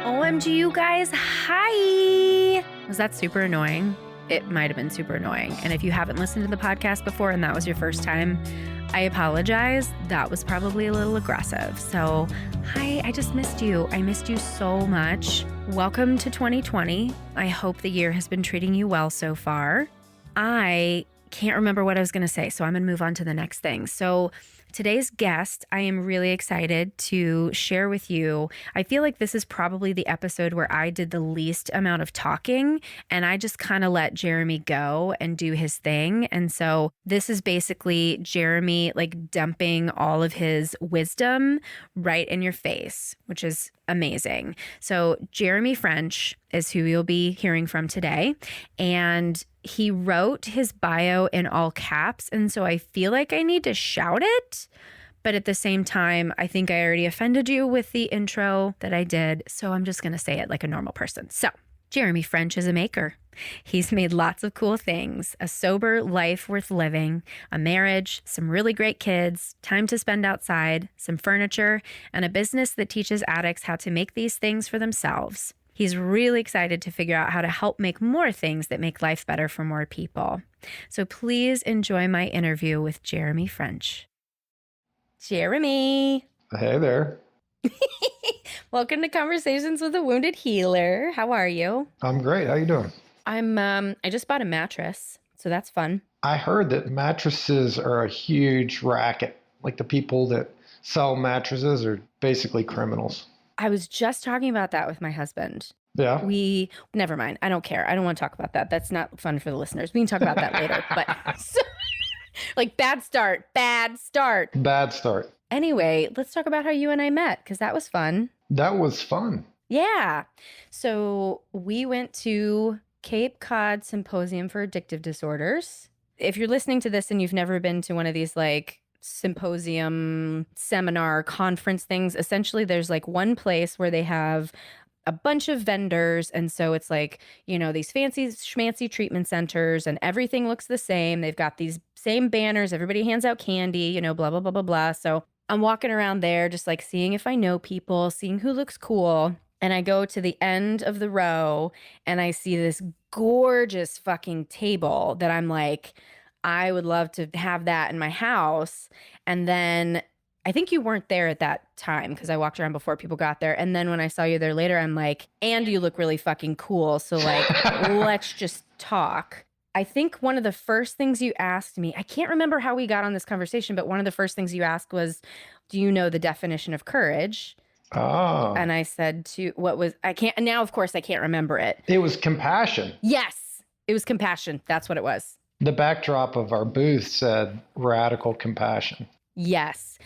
OMG, you guys, hi! Was that super annoying? It might have been super annoying. And if you haven't listened to the podcast before and that was your first time, I apologize. That was probably a little aggressive. So, hi, I just missed you. I missed you so much. Welcome to 2020. I hope the year has been treating you well so far. I can't remember what I was going to say, so I'm going to move on to the next thing. So, today's guest, I am really excited to share with you. I feel like this is probably the episode where I did the least amount of talking and I just kind of let Jeremy go and do his thing. And so this is basically Jeremy like dumping all of his wisdom right in your face, which is amazing. So Jeremy French is who you'll be hearing from today. And he wrote his bio in all caps. And so I feel like I need to shout it. But at the same time, I think I already offended you with the intro that I did. So I'm just going to say it like a normal person. So Jeremy French is a maker. He's made lots of cool things, a sober life worth living, a marriage, some really great kids, time to spend outside, some furniture, and a business that teaches addicts how to make these things for themselves. He's really excited to figure out how to help make more things that make life better for more people. So please enjoy my interview with Jeremy French. Jeremy. Hey there. Welcome to Conversations with a Wounded Healer. How are you? I'm great. How you doing? I just bought a mattress, so that's fun. I heard that mattresses are a huge racket. Like the people that sell mattresses are basically criminals. I was just talking about that with my husband. Yeah. Never mind. I don't care. I don't want to talk about that. That's not fun for the listeners. We can talk about that later. But like bad start. Bad start. Anyway, let's talk about how you and I met because that was fun. That was fun. Yeah. So we went to Cape Cod Symposium for Addictive Disorders. If you're listening to this and you've never been to one of these like symposium, seminar, conference things, essentially there's like one place where they have a bunch of vendors. And so it's like, you know, these fancy schmancy treatment centers and everything looks the same. They've got these same banners. Everybody hands out candy, you know, blah, blah, blah, blah, blah. So I'm walking around there just like seeing if I know people, seeing who looks cool. And I go to the end of the row and I see this gorgeous fucking table that I'm like, I would love to have that in my house. And then I think you weren't there at that time because I walked around before people got there. And then when I saw you there later, I'm like, and you look really fucking cool. So like, let's just talk. I think one of the first things you asked me, I can't remember how we got on this conversation, but one of the first things you asked was, do you know the definition of courage? Oh. And I said now of course I can't remember it. It was compassion. Yes, it was compassion. That's what it was. The backdrop of our booth said radical compassion. Yes.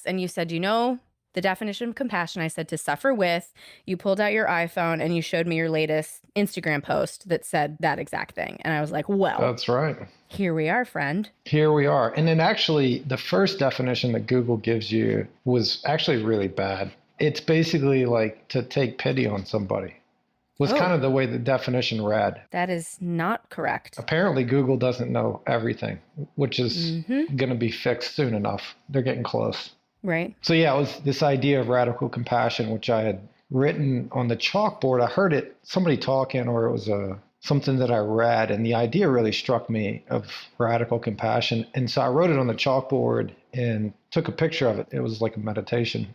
And you said, you know, the definition of compassion, I said to suffer with. You pulled out your iPhone and you showed me your latest Instagram post that said that exact thing. And I was like, well, that's right. Here we are, friend. Here we are. And then actually the first definition that Google gives you was actually really bad. It's basically like to take pity on somebody. Was kind of the way the definition read. That is not correct. Apparently, Google doesn't know everything, which is going to be fixed soon enough. They're getting close. Right. So yeah, it was this idea of radical compassion, which I had written on the chalkboard. I heard it, somebody talking, or it was something that I read, and the idea really struck me of radical compassion. And so I wrote it on the chalkboard and took a picture of it. It was like a meditation.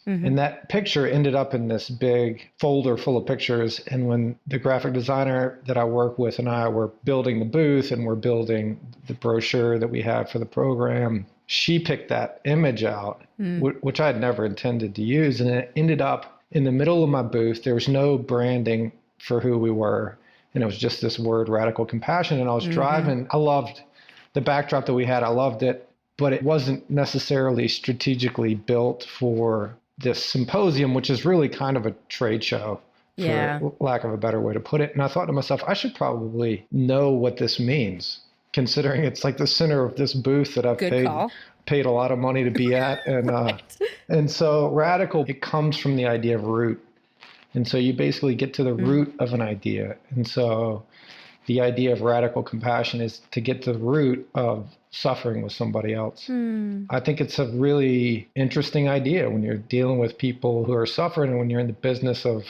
Mm-hmm. And that picture ended up in this big folder full of pictures. And when the graphic designer that I work with and I were building the booth and we're building the brochure that we have for the program, she picked that image out, which I had never intended to use. And it ended up in the middle of my booth. There was no branding for who we were. And it was just this word, radical compassion. And I was driving. I loved the backdrop that we had. I loved it. But it wasn't necessarily strategically built for this symposium, which is really kind of a trade show, for lack of a better way to put it. And I thought to myself, I should probably know what this means, considering it's like the center of this booth that I've paid a lot of money to be at. And and so radical, it comes from the idea of root. And so you basically get to the root of an idea. And so the idea of radical compassion is to get to the root of suffering with somebody else. I think it's a really interesting idea when you're dealing with people who are suffering and when you're in the business of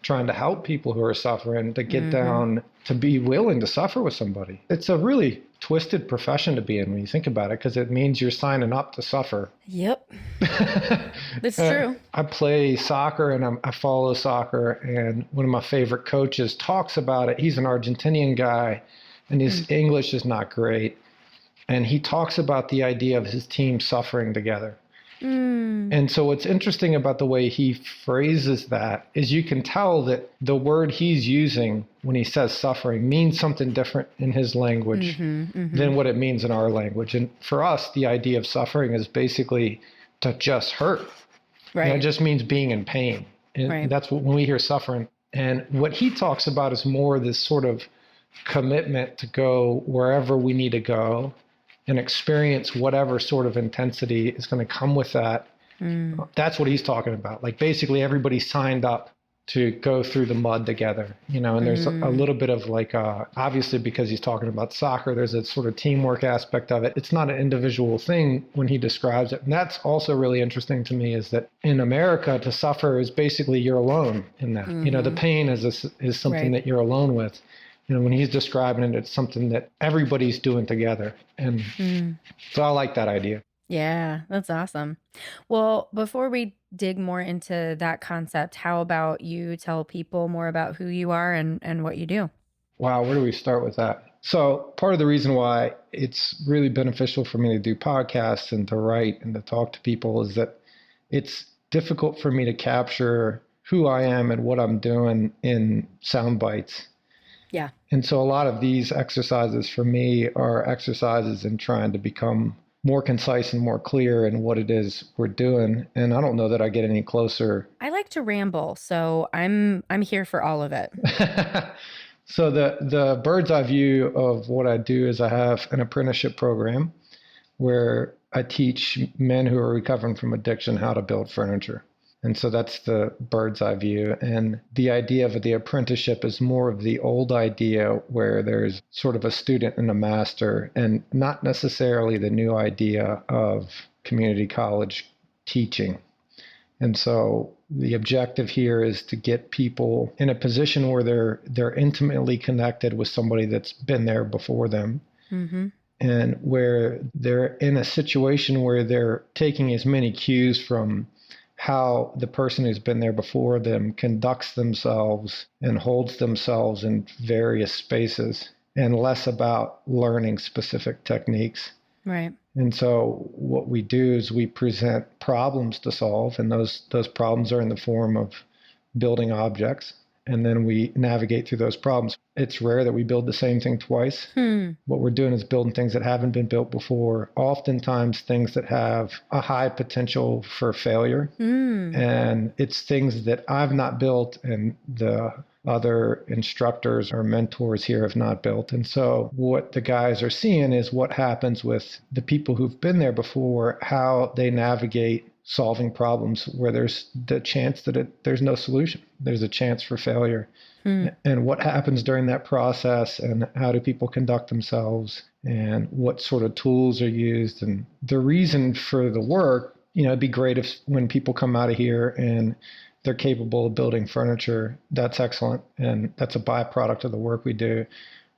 trying to help people who are suffering to get down to be willing to suffer with somebody. It's a really twisted profession to be in when you think about it, because it means you're signing up to suffer. Yep. That's true. I play soccer and I follow soccer, and one of my favorite coaches talks about it. He's an Argentinian guy, and his English is not great. And he talks about the idea of his team suffering together. And so what's interesting about the way he phrases that is you can tell that the word he's using when he says suffering means something different in his language than what it means in our language. And for us, the idea of suffering is basically to just hurt. Right. And it just means being in pain. And that's what, when we hear suffering. And what he talks about is more this sort of commitment to go wherever we need to go and experience whatever sort of intensity is going to come with that. That's what he's talking about. Like basically everybody signed up to go through the mud together, you know, and there's a little bit of like, obviously because he's talking about soccer, there's a sort of teamwork aspect of it. It's not an individual thing when he describes it. And that's also really interesting to me, is that in America, to suffer is basically you're alone in that. You know, the pain is something that you're alone with. You know, when he's describing it, it's something that everybody's doing together. And so I like that idea. Yeah, that's awesome. Well, before we dig more into that concept, how about you tell people more about who you are and what you do? Wow, where do we start with that? So part of the reason why it's really beneficial for me to do podcasts and to write and to talk to people is that it's difficult for me to capture who I am and what I'm doing in sound bites. Yeah. And so a lot of these exercises for me are exercises in trying to become more concise and more clear in what it is we're doing. And I don't know that I get any closer. I like to ramble, so I'm here for all of it. So the bird's eye view of what I do is I have an apprenticeship program where I teach men who are recovering from addiction how to build furniture. And so that's the bird's eye view. And the idea of the apprenticeship is more of the old idea where there's sort of a student and a master, and not necessarily the new idea of community college teaching. And so the objective here is to get people in a position where they're intimately connected with somebody that's been there before them. And where they're in a situation where they're taking as many cues from how the person who's been there before them conducts themselves and holds themselves in various spaces, and less about learning specific techniques. Right. And so what we do is we present problems to solve, and those problems are in the form of building objects. And then we navigate through those problems. It's rare that we build the same thing twice. What we're doing is building things that haven't been built before, oftentimes things that have a high potential for failure. And it's things that I've not built and the other instructors or mentors here have not built. And so what the guys are seeing is what happens with the people who've been there before, how they navigate solving problems where there's the chance that there's no solution. There's a chance for failure. And what happens during that process, and how do people conduct themselves, and what sort of tools are used. And the reason for the work, you know, it'd be great if when people come out of here and they're capable of building furniture, that's excellent. And that's a byproduct of the work we do.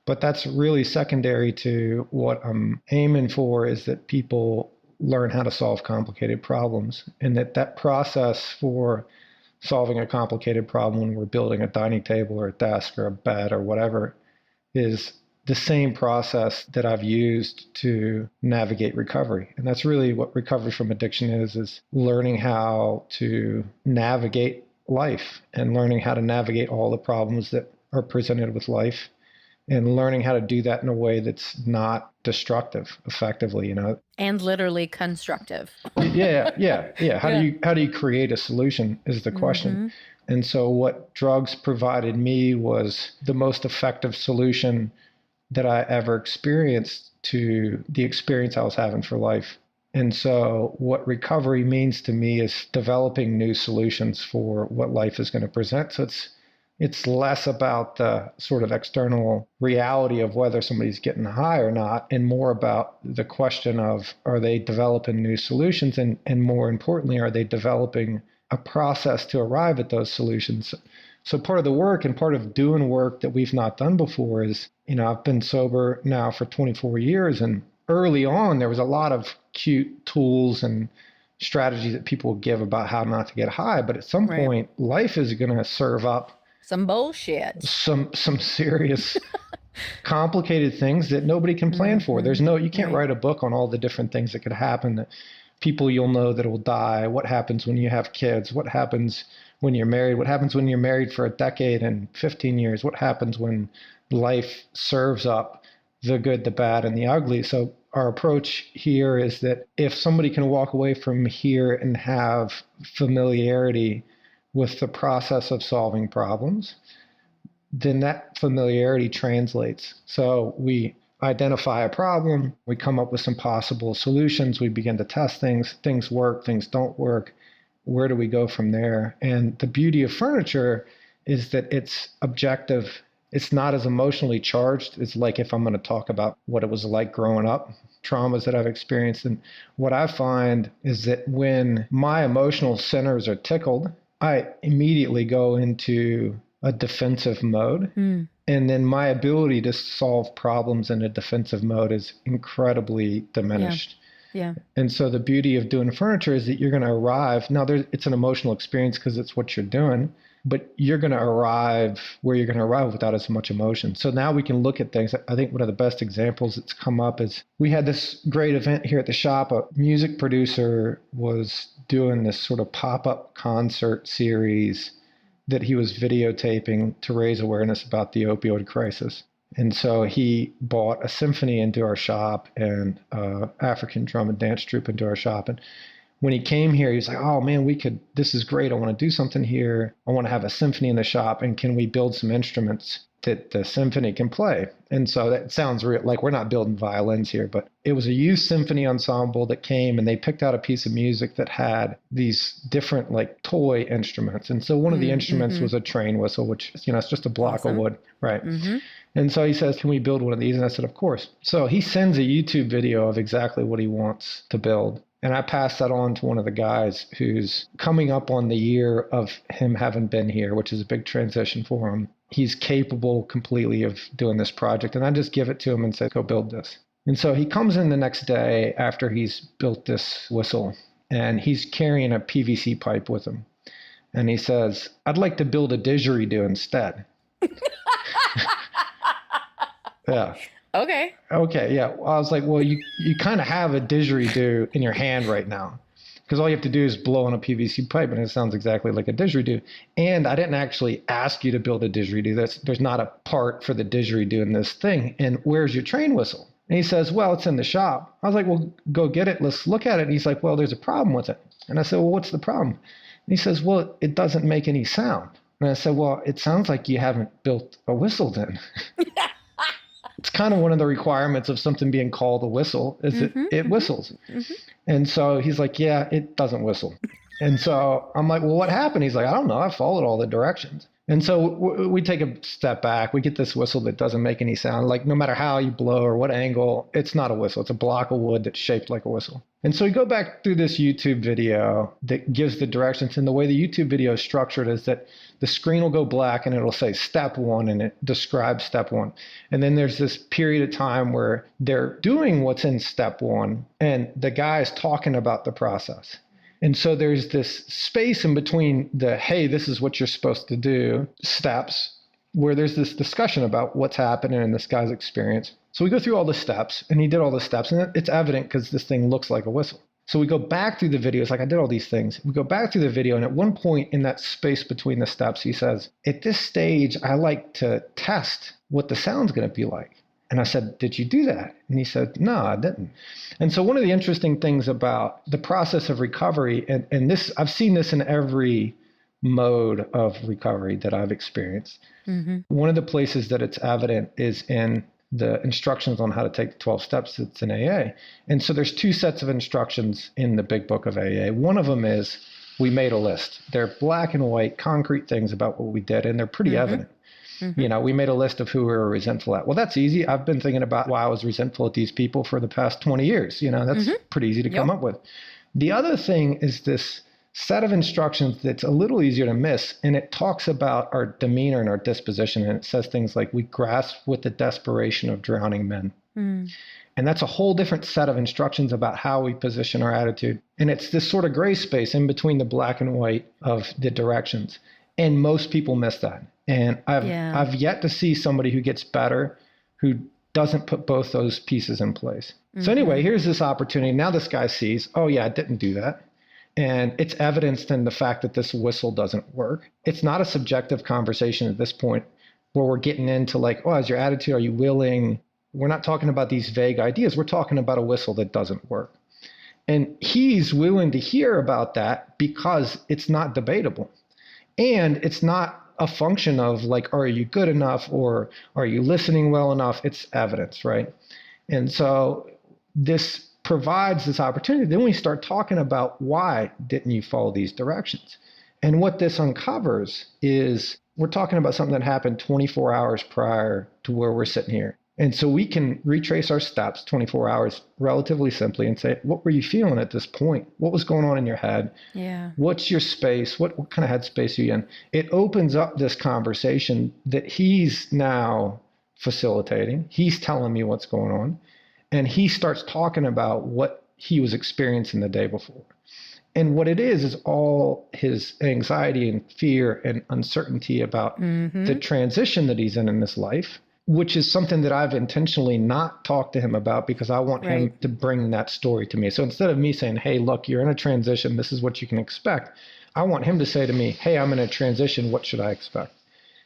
But that's really secondary to what I'm aiming for, is that people learn how to solve complicated problems, and that process for solving a complicated problem when we're building a dining table or a desk or a bed or whatever is the same process that I've used to navigate recovery. And that's really what recovery from addiction is learning how to navigate life and learning how to navigate all the problems that are presented with life, and learning how to do that in a way that's not destructive, effectively, you know. And literally constructive. Yeah. How do you create a solution is the question. And so what drugs provided me was the most effective solution that I ever experienced to the experience I was having for life. And so what recovery means to me is developing new solutions for what life is going to present. So it's less about the sort of external reality of whether somebody's getting high or not, and more about the question of, are they developing new solutions? And more importantly, are they developing a process to arrive at those solutions. So part of the work and part of doing work that we've not done before is, I've been sober now for 24 years, and early on there was a lot of cute tools and strategies that people give about how not to get high. But at some point, life is going to serve up some bullshit, some serious complicated things that nobody can plan for. There's you can't write a book on all the different things that could happen, that people you'll know that will die, what happens when you have kids, what happens when you're married, what happens when you're married for a decade and 15 years, what happens when life serves up the good, the bad, and the ugly. So our approach here is that if somebody can walk away from here and have familiarity with the process of solving problems, then that familiarity translates. So we identify a problem, we come up with some possible solutions, we begin to test things work, things don't work. Where do we go from there? And the beauty of furniture is that it's objective. It's not as emotionally charged. It's like if I'm going to talk about what it was like growing up, traumas that I've experienced. And what I find is that when my emotional centers are tickled, I immediately go into a defensive mode. And then my ability to solve problems in a defensive mode is incredibly diminished. Yeah. And so the beauty of doing furniture is that you're going to arrive. Now, it's an emotional experience because it's what you're doing, but you're going to arrive where you're going to arrive without as much emotion. So now we can look at things. I think one of the best examples that's come up is we had this great event here at the shop. A music producer was doing this sort of pop-up concert series that he was videotaping to raise awareness about the opioid crisis. And so he bought a symphony into our shop and African drum and dance troupe into our shop. And when he came here, he was like, oh man, this is great. I want to do something here. I want to have a symphony in the shop. And can we build some instruments that the symphony can play? And so that sounds real, like we're not building violins here, but it was a youth symphony ensemble that came and they picked out a piece of music that had these different like toy instruments. And so one of the instruments was a train whistle, which, it's just a block of wood. Right. And so he says, can we build one of these? And I said, of course. So he sends a YouTube video of exactly what he wants to build. And I passed that on to one of the guys who's coming up on the year of him having been here, which is a big transition for him. He's capable completely of doing this project. And I just give it to him and say, go build this. And so he comes in the next day after he's built this whistle, and he's carrying a PVC pipe with him. And he says, I'd like to build a didgeridoo instead. Yeah. Okay. Yeah. Well, I was like, well, you kind of have a didgeridoo in your hand right now, because all you have to do is blow on a PVC pipe and it sounds exactly like a didgeridoo. And I didn't actually ask you to build a didgeridoo. There's not a part for the didgeridoo in this thing. And where's your train whistle? And he says, well, it's in the shop. I was like, well, go get it. Let's look at it. And he's like, well, there's a problem with it. And I said, well, what's the problem? And he says, well, it doesn't make any sound. And I said, well, it sounds like you haven't built a whistle then. It's kind of one of the requirements of something being called a whistle is that it whistles. And so he's like, yeah, it doesn't whistle. And so I'm like, well, what happened? He's like, I don't know. I followed all the directions. And so we take a step back. We get this whistle that doesn't make any sound. Like no matter how you blow or what angle, it's not a whistle. It's a block of wood that's shaped like a whistle. And so we go back through this YouTube video that gives the directions. And the way the YouTube video is structured is that the screen will go black and it'll say step 1 and it describes step 1. And then there's this period of time where they're doing what's in step 1 and the guy is talking about the process. And so there's this space in between the, hey, this is what you're supposed to do, steps, where there's this discussion about what's happening in this guy's experience. So we go through all the steps, and he did all the steps, and it's evident because this thing looks like a whistle. So we go back through the video. It's like, I did all these things. We go back through the video, and at one point in that space between the steps, he says, at this stage, I like to test what the sound's going to be like. And I said, did you do that? And he said, no, I didn't. And so one of the interesting things about the process of recovery, and this, I've seen this in every mode of recovery that I've experienced. One of the places that it's evident is in the instructions on how to take the 12 steps. It's in AA. And so there's 2 sets of instructions in the big book of AA. One of them is we made a list. They're black and white, concrete things about what we did, and they're pretty evident. We made a list of who we were resentful at. Well, that's easy. I've been thinking about why I was resentful at these people for the past 20 years. That's pretty easy to come up with. The other thing is this set of instructions that's a little easier to miss. And it talks about our demeanor and our disposition. And it says things like, we grasp with the desperation of drowning men. Mm. And that's a whole different set of instructions about how we position our attitude. And it's this sort of gray space in between the black and white of the directions. And most people miss that. And I've yet to see somebody who gets better who doesn't put both those pieces in place. Mm-hmm. So anyway, here's this opportunity. Now this guy sees, oh yeah, I didn't do that. And it's evidenced in the fact that this whistle doesn't work. It's not a subjective conversation at this point where we're getting into like, oh, how's your attitude? Are you willing? We're not talking about these vague ideas. We're talking about a whistle that doesn't work. And he's willing to hear about that because it's not debatable. And it's not a function of like, are you good enough or are you listening well enough? It's evidence, right? And so this provides this opportunity. Then we start talking about why didn't you follow these directions? And what this uncovers is we're talking about something that happened 24 hours prior to where we're sitting here. And so we can retrace our steps 24 hours relatively simply and say, what were you feeling at this point? What was going on in your head? Yeah. What's your space? What kind of headspace are you in? It opens up this conversation that he's now facilitating. He's telling me what's going on. And he starts talking about what he was experiencing the day before. And what it is all his anxiety and fear and uncertainty about the transition that he's in this life, which is something that I've intentionally not talked to him about because I want him to bring that story to me. So instead of me saying, hey, look, you're in a transition, this is what you can expect, I want him to say to me, hey, I'm in a transition, what should I expect?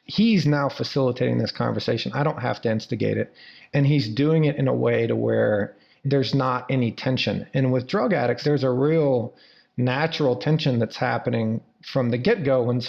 He's now facilitating this conversation. I don't have to instigate it. And he's doing it in a way to where there's not any tension. And with drug addicts, there's a real natural tension that's happening from the get-go when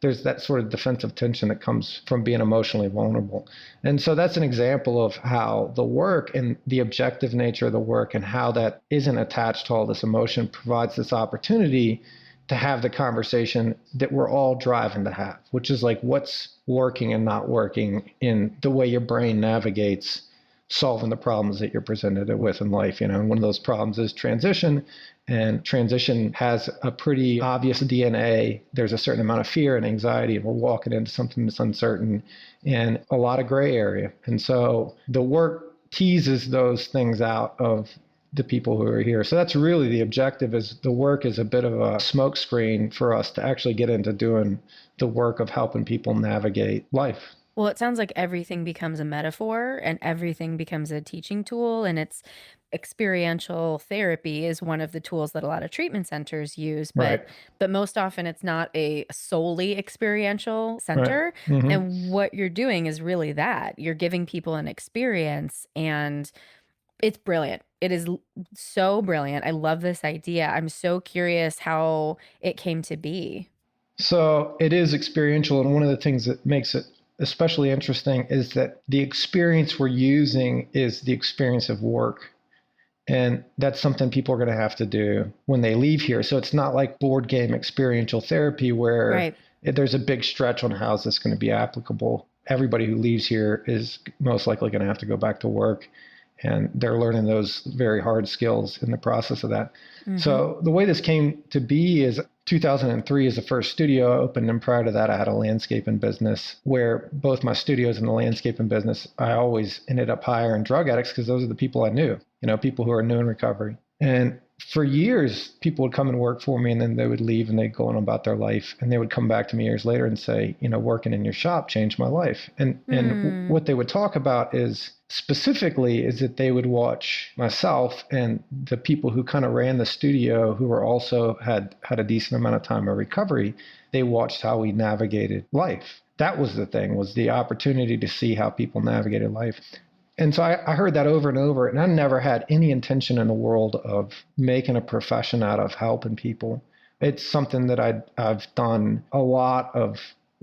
there's that sort of defensive tension that comes from being emotionally vulnerable. And so that's an example of how the work and the objective nature of the work and how that isn't attached to all this emotion provides this opportunity to have the conversation that we're all driving to have, which is like what's working and not working in the way your brain navigates solving the problems that you're presented with in life. And one of those problems is transition. And transition has a pretty obvious DNA. There's a certain amount of fear and anxiety, and we're walking into something that's uncertain and a lot of gray area. And so the work teases those things out of the people who are here. So that's really the objective. Is the work is a bit of a smokescreen for us to actually get into doing the work of helping people navigate life. Well, it sounds like everything becomes a metaphor and everything becomes a teaching tool, and it's experiential therapy is one of the tools that a lot of treatment centers use, but most often it's not a solely experiential center. Right. Mm-hmm. And what you're doing is really that. You're giving people an experience, and it's brilliant. It is so brilliant. I love this idea. I'm so curious how it came to be. So it is experiential, and one of the things that makes it especially interesting is that the experience we're using is the experience of work. And that's something people are going to have to do when they leave here. So it's not like board game experiential therapy where there's a big stretch on how is this going to be applicable. Everybody who leaves here is most likely going to have to go back to work. And they're learning those very hard skills in the process of that. Mm-hmm. So the way this came to be is 2003 is the first studio I opened. And prior to that, I had a landscaping business where both my studios and the landscaping business, I always ended up hiring drug addicts because those are the people I knew, people who are new in recovery. And for years, people would come and work for me, and then they would leave and they'd go on about their life. And they would come back to me years later and say, working in your shop changed my life. And what they would talk about is specifically is that they would watch myself and the people who kind of ran the studio, who were also had a decent amount of time of recovery. They watched how we navigated life. That was the thing, was the opportunity to see how people navigated life. And so I heard that over and over, and I never had any intention in the world of making a profession out of helping people. It's something that I've done a lot of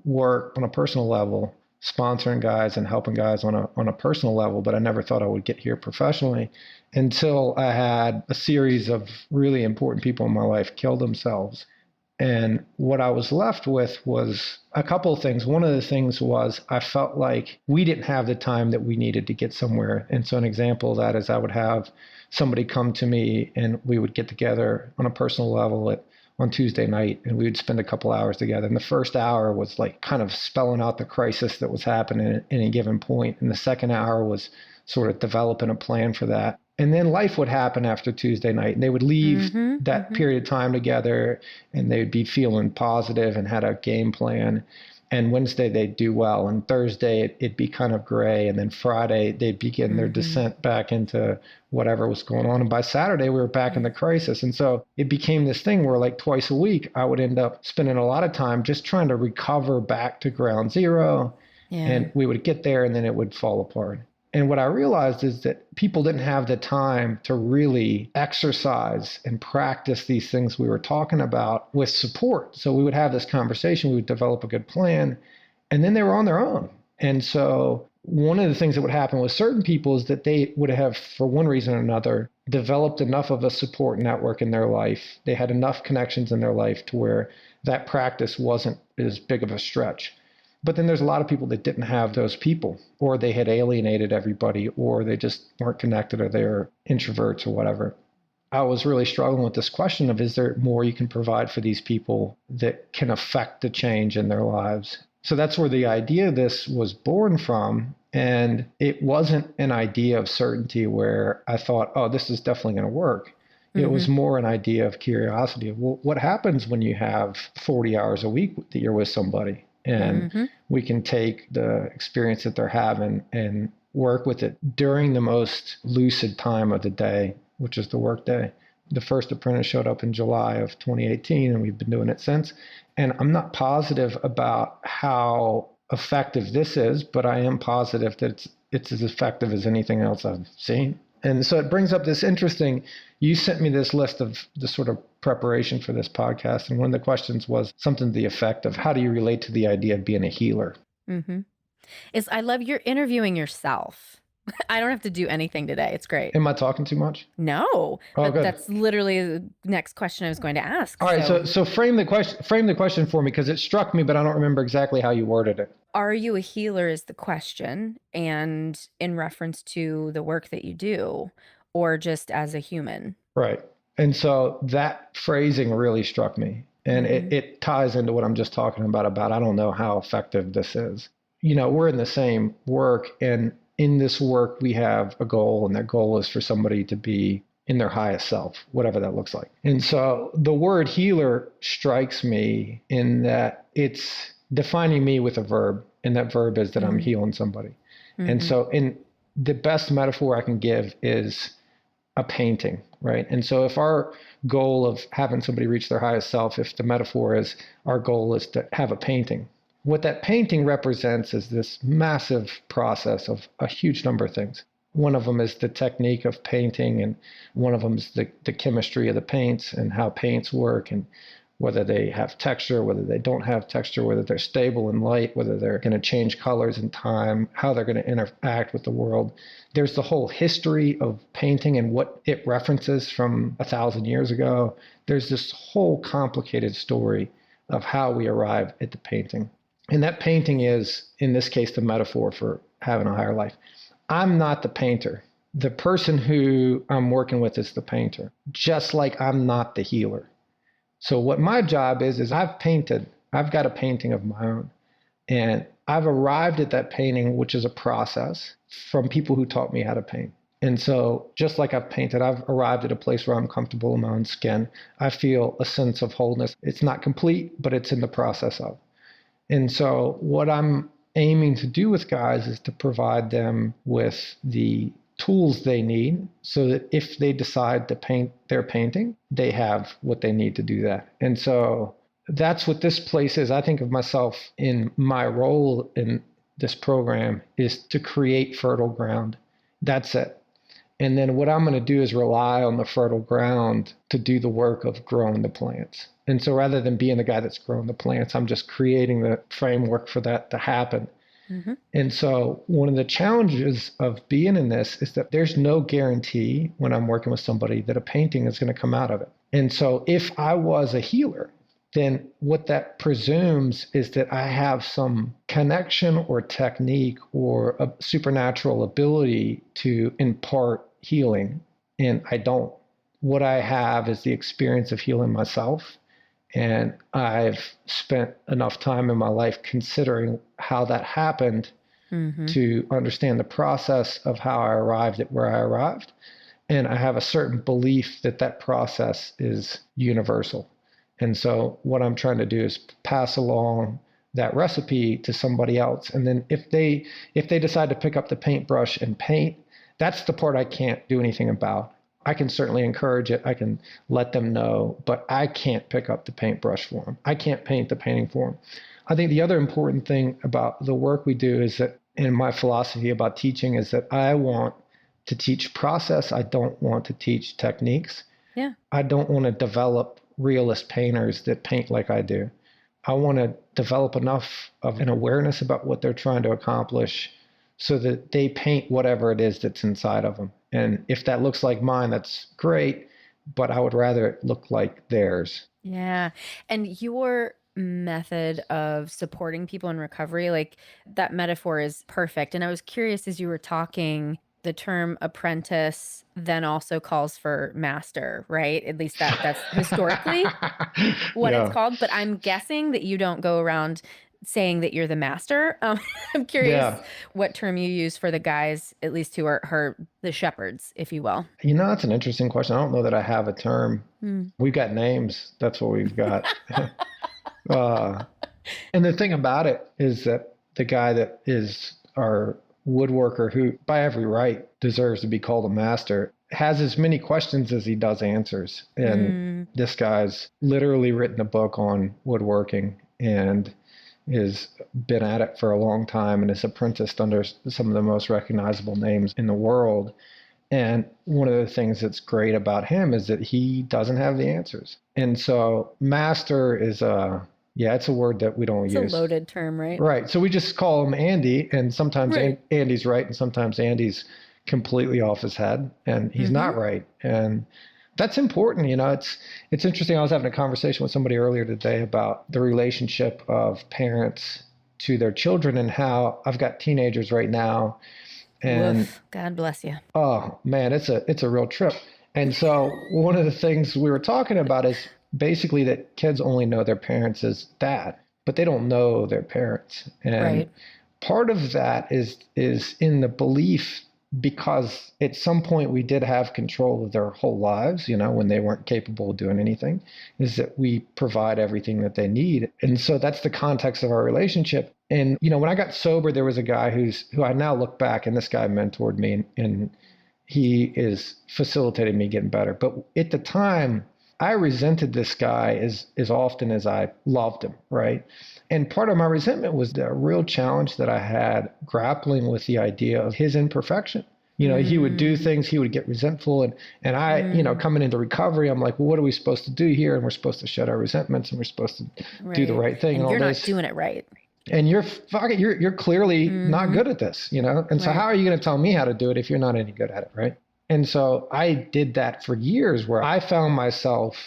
work on a personal level, sponsoring guys and helping guys on a personal level, but I never thought I would get here professionally until I had a series of really important people in my life kill themselves. And what I was left with was a couple of things. One of the things was I felt like we didn't have the time that we needed to get somewhere. And so an example of that is I would have somebody come to me and we would get together on a personal level at on Tuesday night, and we would spend a couple hours together. And the first hour was like kind of spelling out the crisis that was happening at any given point. And the second hour was sort of developing a plan for that. And then life would happen after Tuesday night, and they would leave that period of time together, and they'd be feeling positive and had a game plan. And Wednesday they'd do well, and Thursday it'd be kind of gray, and then Friday they'd begin their descent back into whatever was going on. And by Saturday we were back in the crisis. And so it became this thing where like twice a week I would end up spending a lot of time just trying to recover back to ground zero. And we would get there and then it would fall apart. And what I realized is that people didn't have the time to really exercise and practice these things we were talking about with support. So we would have this conversation, we would develop a good plan, and then they were on their own. And so one of the things that would happen with certain people is that they would have, for one reason or another, developed enough of a support network in their life. They had enough connections in their life to where that practice wasn't as big of a stretch. But then there's a lot of people that didn't have those people, or they had alienated everybody, or they just weren't connected, or they were introverts or whatever. I was really struggling with this question of, is there more you can provide for these people that can affect the change in their lives? So that's where the idea of this was born from. And it wasn't an idea of certainty where I thought, oh, this is definitely going to work. It was more an idea of curiosity of, well, what happens when you have 40 hours a week that you're with somebody? And we can take the experience that they're having and work with it during the most lucid time of the day, which is the work day. The first apprentice showed up in July of 2018, and we've been doing it since. And I'm not positive about how effective this is, but I am positive that it's as effective as anything else I've seen. And so it brings up this interesting, you sent me this list of the sort of preparation for this podcast. And one of the questions was something to the effect of, how do you relate to the idea of being a healer? I love you're interviewing yourself. I don't have to do anything today. It's great. Am I talking too much? No, but good. That's literally the next question I was going to ask. All right. So frame the question for me, because it struck me, but I don't remember exactly how you worded it. Are you a healer is the question, and in reference to the work that you do, or just as a human? Right. And so that phrasing really struck me. And it ties into what I'm just talking about I don't know how effective this is. You know, we're in the same work, and in this work we have a goal, and that goal is for somebody to be in their highest self, whatever that looks like. And so the word healer strikes me in that it's defining me with a verb, and that verb is that I'm healing somebody. And so in the best metaphor I can give is a painting, right? And so if our goal of having somebody reach their highest self, if the metaphor is our goal is to have a painting, what that painting represents is this massive process of a huge number of things. One of them is the technique of painting, and one of them is the chemistry of the paints and how paints work, and whether they have texture, whether they don't have texture, whether they're stable in light, whether they're going to change colors in time, how they're going to interact with the world. There's the whole history of painting and what it references from 1,000 years ago. There's this whole complicated story of how we arrive at the painting. And that painting is, in this case, the metaphor for having a higher life. I'm not the painter. The person who I'm working with is the painter, just like I'm not the healer. So what my job is I've got a painting of my own, and I've arrived at that painting, which is a process from people who taught me how to paint. And so just like I've painted, I've arrived at a place where I'm comfortable in my own skin. I feel a sense of wholeness. It's not complete, but it's in the process of. And so what I'm aiming to do with guys is to provide them with the tools they need so that if they decide to paint their painting, they have what they need to do that. And so that's what this place is. I think of myself in my role in this program is to create fertile ground. That's it. And then what I'm going to do is rely on the fertile ground to do the work of growing the plants. And so rather than being the guy that's growing the plants, I'm just creating the framework for that to happen. And so one of the challenges of being in this is that there's no guarantee when I'm working with somebody that a painting is going to come out of it. And so if I was a healer, then what that presumes is that I have some connection or technique or a supernatural ability to impart healing, and I don't. What I have is the experience of healing myself, And I've spent enough time in my life considering how that happened to understand the process of how I arrived at where I arrived. And I have a certain belief that that process is universal. And so what I'm trying to do is pass along that recipe to somebody else. And then if they decide to pick up the paintbrush and paint, that's the part I can't do anything about. I can certainly encourage it. I can let them know, but I can't pick up the paintbrush for them. I can't paint the painting for them. I think the other important thing about the work we do is that, in my philosophy about teaching, is that I want to teach process. I don't want to teach techniques. Yeah. I don't want to develop realist painters that paint like I do. I want to develop enough of an awareness about what they're trying to accomplish so that they paint whatever it is that's inside of them. And if that looks like mine, that's great, but I would rather it look like theirs. Yeah. And your method of supporting people in recovery, like that metaphor is perfect. And I was curious as you were talking, the term apprentice then also calls for master, right? At least that's historically what it's called. But I'm guessing that you don't go around saying that you're the master. I'm curious what term you use for the guys, at least who are the shepherds, if you will. That's an interesting question. I don't know that I have a term. We've got names. That's what we've got. And the thing about it is that the guy that is our woodworker, who by every right deserves to be called a master, has as many questions as he does answers. And this guy's literally written a book on woodworking and has been at it for a long time and is apprenticed under some of the most recognizable names in the world. And one of the things that's great about him is that he doesn't have the answers. And so master is it's a word that we don't use. It's a loaded term, right? Right. So we just call him Andy, and sometimes Andy's right, and sometimes Andy's completely off his head, and he's not right. And that's important. It's interesting. I was having a conversation with somebody earlier today about the relationship of parents to their children and how I've got teenagers right now. And Woof. God bless you. Oh man, it's a real trip. And so one of the things we were talking about is basically that kids only know their parents as dad, but they don't know their parents. And part of that is in the belief, because at some point we did have control of their whole lives, when they weren't capable of doing anything, is that we provide everything that they need. And so that's the context of our relationship. And, when I got sober, there was a guy who I now look back, and this guy mentored me, and he is facilitating me getting better. But at the time, I resented this guy as often as I loved him, right? And part of my resentment was the real challenge that I had grappling with the idea of his imperfection. He would do things, he would get resentful. And I, coming into recovery, I'm like, well, what are we supposed to do here? And we're supposed to shed our resentments, and we're supposed to do the right thing. And you're not doing it right. And you're clearly not good at this, And so how are you going to tell me how to do it if you're not any good at it, right? And so I did that for years, where I found myself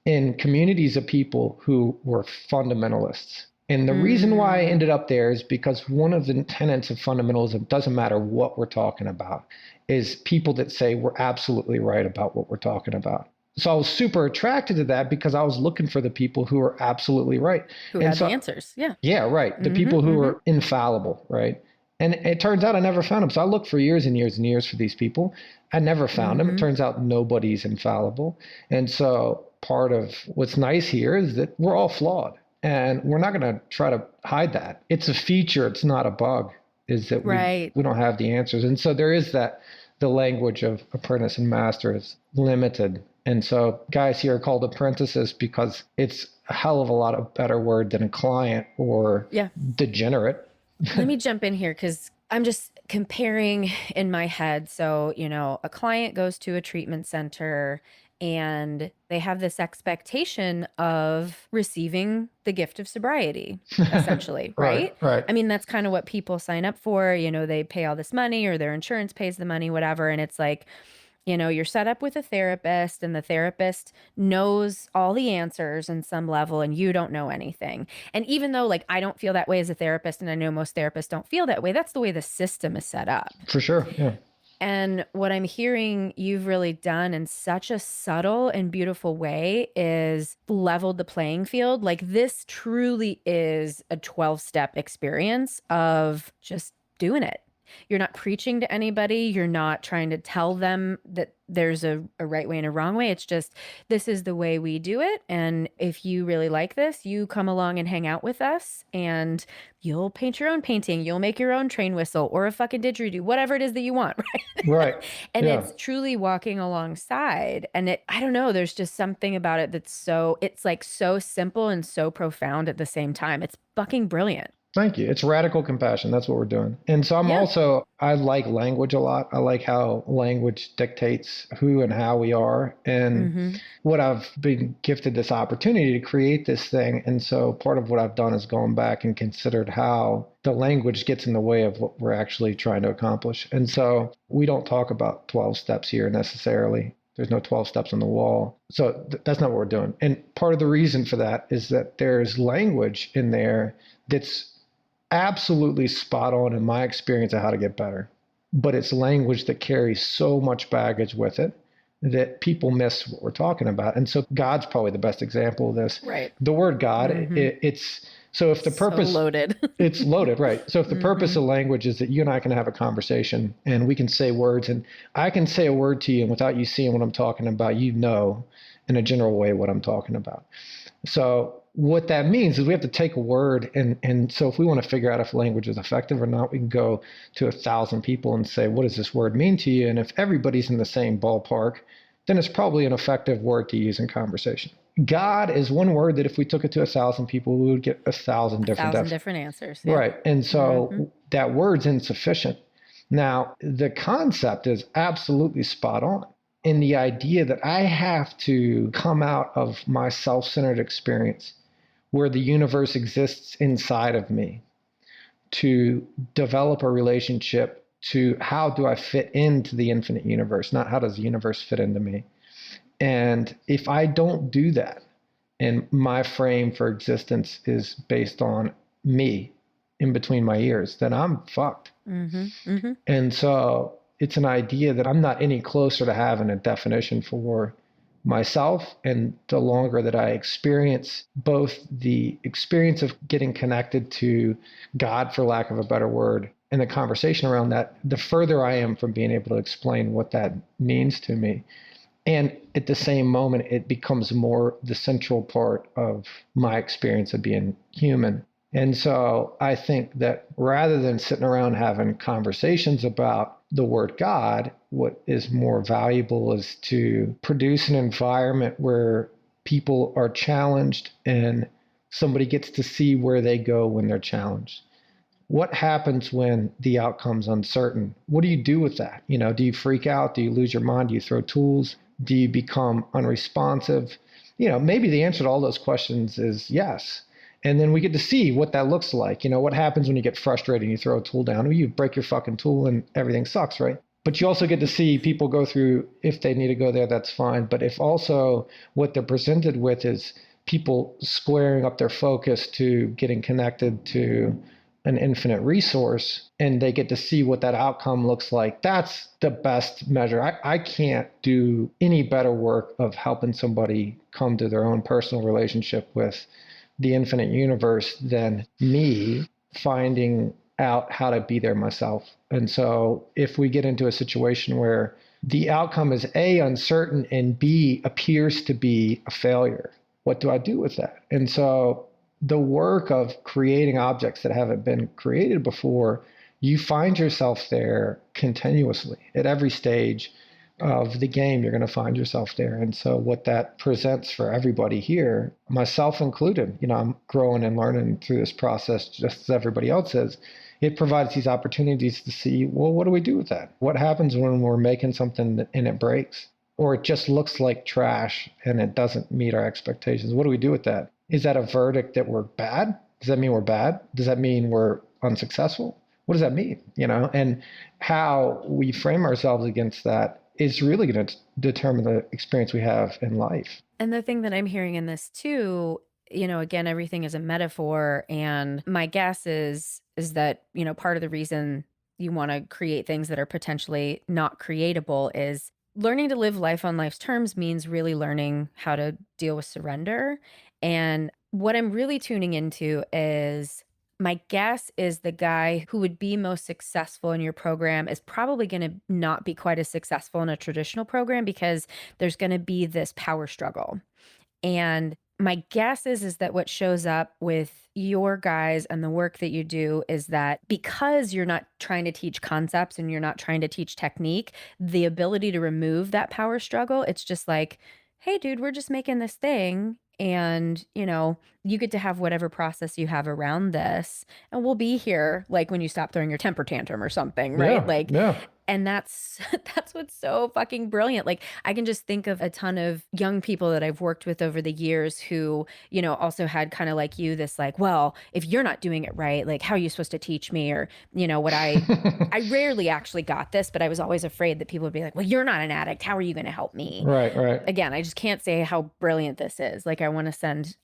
in communities of people who were fundamentalists. And the reason why I ended up there is because one of the tenets of fundamentalism, doesn't matter what we're talking about, is people that say we're absolutely right about what we're talking about. So I was super attracted to that because I was looking for the people who are absolutely right. Who had the answers. Yeah. Yeah, right. The people who are infallible, right? And it turns out I never found them. So I looked for years and years and years for these people. I never found them. It turns out nobody's infallible. And so part of what's nice here is that we're all flawed. And we're not going to try to hide that. It's a feature. It's not a bug, is that we don't have the answers. And so there is that the language of apprentice and master is limited. And so guys here are called apprentices because it's a hell of a lot of better word than a client or degenerate. Let me jump in here because I'm just comparing in my head. So, a client goes to a treatment center and they have this expectation of receiving the gift of sobriety, essentially, right? Right. I mean, that's kind of what people sign up for. They pay all this money or their insurance pays the money, whatever. And it's like, you're set up with a therapist and the therapist knows all the answers in some level and you don't know anything. And even though I don't feel that way as a therapist, and I know most therapists don't feel that way, that's the way the system is set up. For sure. Yeah. And what I'm hearing you've really done in such a subtle and beautiful way is leveled the playing field. Like this truly is a 12-step experience of just doing it. You're not preaching to anybody. You're not trying to tell them that there's a right way and a wrong way. It's just, this is the way we do it. And if you really like this, you come along and hang out with us and you'll paint your own painting. You'll make your own train whistle or a fucking didgeridoo, whatever it is that you want. Right. Right. And Yeah. it's truly walking alongside. And I don't know, there's just something about it that's it's like so simple and so profound at the same time. It's fucking brilliant. Thank you. It's radical compassion. That's what we're doing. And so I like language a lot. I like how language dictates who and how we are. And what I've been gifted this opportunity to create this thing. And so part of what I've done is gone back and considered how the language gets in the way of what we're actually trying to accomplish. And so we don't talk about 12 steps here necessarily. There's no 12 steps on the wall. So that's not what we're doing. And part of the reason for that is that there's language in there that's absolutely spot on in my experience of how to get better. But it's language that carries so much baggage with it that people miss what we're talking about. And so God's probably the best example of this. Right. The word God, it's so if the purpose loaded. It's loaded, right? So if the purpose of language is that you and I can have a conversation and we can say words, and I can say a word to you, and without you seeing what I'm talking about, you know in a general way what I'm talking about. So what that means is we have to take a word, and so if we want to figure out if language is effective or not, we can go to 1,000 people and say, what does this word mean to you? And if everybody's in the same ballpark, then it's probably an effective word to use in conversation. God is one word that if we took it to 1,000 people, we would get 1,000 different answers. Yeah. Right. And so that word's insufficient. Now, the concept is absolutely spot on. In the idea that I have to come out of my self-centered experience where the universe exists inside of me to develop a relationship to how do I fit into the infinite universe, not how does the universe fit into me. And if I don't do that, and my frame for existence is based on me in between my ears, then I'm fucked. And so it's an idea that I'm not any closer to having a definition for myself. And the longer that I experience both the experience of getting connected to God, for lack of a better word, and the conversation around that, the further I am from being able to explain what that means to me. And at the same moment, it becomes more the central part of my experience of being human. And so I think that rather than sitting around having conversations about the word God, what is more valuable is to produce an environment where people are challenged and somebody gets to see where they go when they're challenged. What happens when the outcome's uncertain? What do you do with that? Do you freak out? Do you lose your mind? Do you throw tools? Do you become unresponsive? Maybe the answer to all those questions is yes. And then we get to see what that looks like. What happens when you get frustrated and you throw a tool down? Well, you break your fucking tool and everything sucks, right? But you also get to see people go through, if they need to go there, that's fine. But if also what they're presented with is people squaring up their focus to getting connected to an infinite resource, and they get to see what that outcome looks like, that's the best measure. I can't do any better work of helping somebody come to their own personal relationship with the infinite universe than me finding out how to be there myself. And so if we get into a situation where the outcome is A, uncertain, and B, appears to be a failure, what do I do with that? And so the work of creating objects that haven't been created before, you find yourself there continuously at every stage of the game. You're going to find yourself there. And so what that presents for everybody here, myself included, I'm growing and learning through this process just as everybody else is. It provides these opportunities to see, well, what do we do with that? What happens when we're making something and it breaks, or it just looks like trash and it doesn't meet our expectations? What do we do with that? Is that a verdict that we're bad? Does that mean we're bad? Does that mean we're unsuccessful? What does that mean? And how we frame ourselves against that is really going to determine the experience we have in life. And the thing that I'm hearing in this too, again, everything is a metaphor. And my guess is that, part of the reason you want to create things that are potentially not creatable, is learning to live life on life's terms means really learning how to deal with surrender. And what I'm really tuning into is, my guess is the guy who would be most successful in your program is probably going to not be quite as successful in a traditional program, because there's going to be this power struggle. And my guess is that what shows up with your guys and the work that you do is that because you're not trying to teach concepts and you're not trying to teach technique, the ability to remove that power struggle, it's just like, hey, dude, we're just making this thing. And, you get to have whatever process you have around this. And we'll be here like when you stop throwing your temper tantrum or something, right? Yeah. And that's what's so fucking brilliant. Like, I can just think of a ton of young people that I've worked with over the years who, also had kind of like you, this like, well, if you're not doing it right, like, how are you supposed to teach me? Or, what I rarely actually got this, but I was always afraid that people would be like, well, you're not an addict. How are you going to help me? Right. Again, I just can't say how brilliant this is. Like, I want to send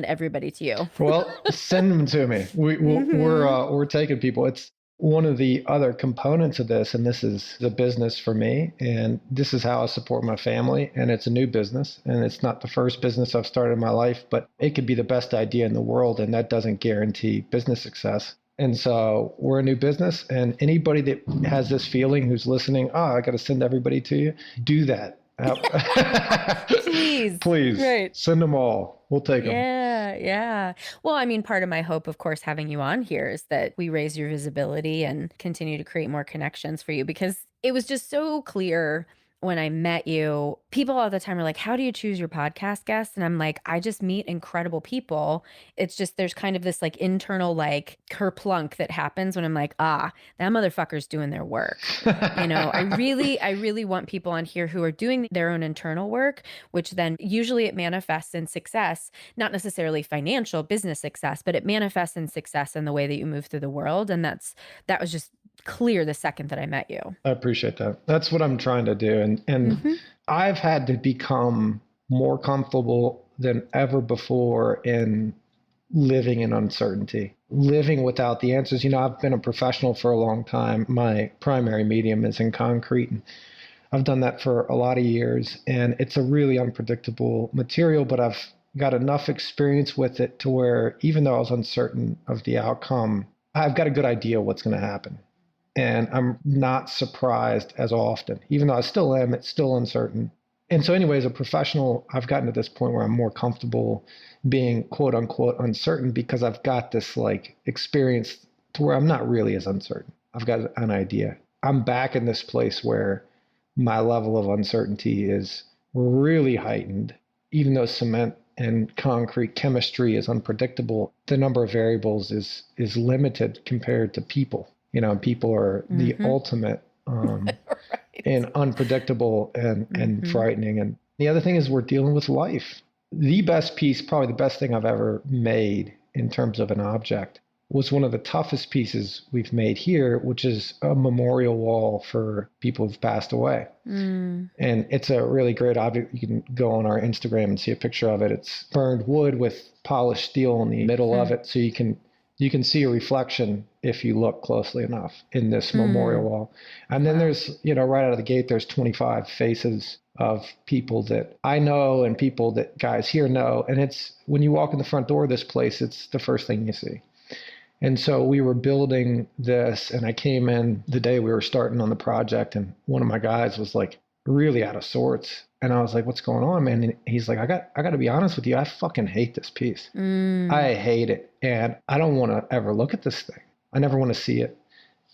everybody to you. Well, send them to me. We're taking people. It's one of the other components of this, and this is the business for me, and this is how I support my family, and it's a new business, and it's not the first business I've started in my life, but it could be the best idea in the world, and that doesn't guarantee business success. And so we're a new business, and anybody that has this feeling who's listening, I got to send everybody to you, do that. Please. Right. Send them all. We'll take them. Yeah. Well, I mean, part of my hope, of course, having you on here is that we raise your visibility and continue to create more connections for you, because it was just so clear when I met you. People all the time are like, how do you choose your podcast guests? And I'm like, I just meet incredible people. It's just, there's kind of this like internal like kerplunk that happens when I'm like, that motherfucker's doing their work. I really want people on here who are doing their own internal work, which then usually it manifests in success, not necessarily financial business success, but it manifests in success in the way that you move through the world. And that was just clear the second that I met you. I appreciate that. That's what I'm trying to do. And I've had to become more comfortable than ever before in living in uncertainty, living without the answers. I've been a professional for a long time. My primary medium is in concrete, and I've done that for a lot of years, and it's a really unpredictable material, but I've got enough experience with it to where even though I was uncertain of the outcome, I've got a good idea what's going to happen. And I'm not surprised as often, even though I still am, it's still uncertain. And so anyway, as a professional, I've gotten to this point where I'm more comfortable being quote unquote uncertain, because I've got this like experience to where I'm not really as uncertain. I've got an idea. I'm back in this place where my level of uncertainty is really heightened. Even though cement and concrete chemistry is unpredictable, the number of variables is limited compared to people. People are the ultimate Right. and unpredictable and frightening. And the other thing is we're dealing with life. The best piece, probably the best thing I've ever made in terms of an object, was one of the toughest pieces we've made here, which is a memorial wall for people who've passed away. And it's a really great object. You can go on our Instagram and see a picture of it. It's burned wood with polished steel in the middle of it, so you can see a reflection if you look closely enough in this memorial wall. And then there's, right out of the gate, there's 25 faces of people that I know and people that guys here know. And it's, when you walk in the front door of this place, it's the first thing you see. And so we were building this, and I came in the day we were starting on the project, and one of my guys was like really out of sorts. And I was like, what's going on, man? And he's like, I got to be honest with you. I fucking hate this piece. I hate it. And I don't want to ever look at this thing. I never want to see it.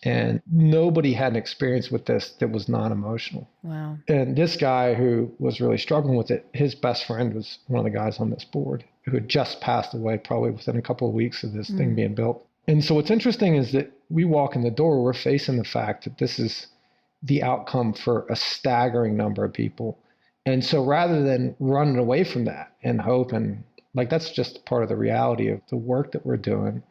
And nobody had an experience with this that was non-emotional. Wow. And this guy who was really struggling with it, his best friend was one of the guys on this board who had just passed away probably within a couple of weeks of this thing being built. And so what's interesting is that we walk in the door, we're facing the fact that this is the outcome for a staggering number of people. And so rather than running away from that and hoping, like, that's just part of the reality of the work that we're doing.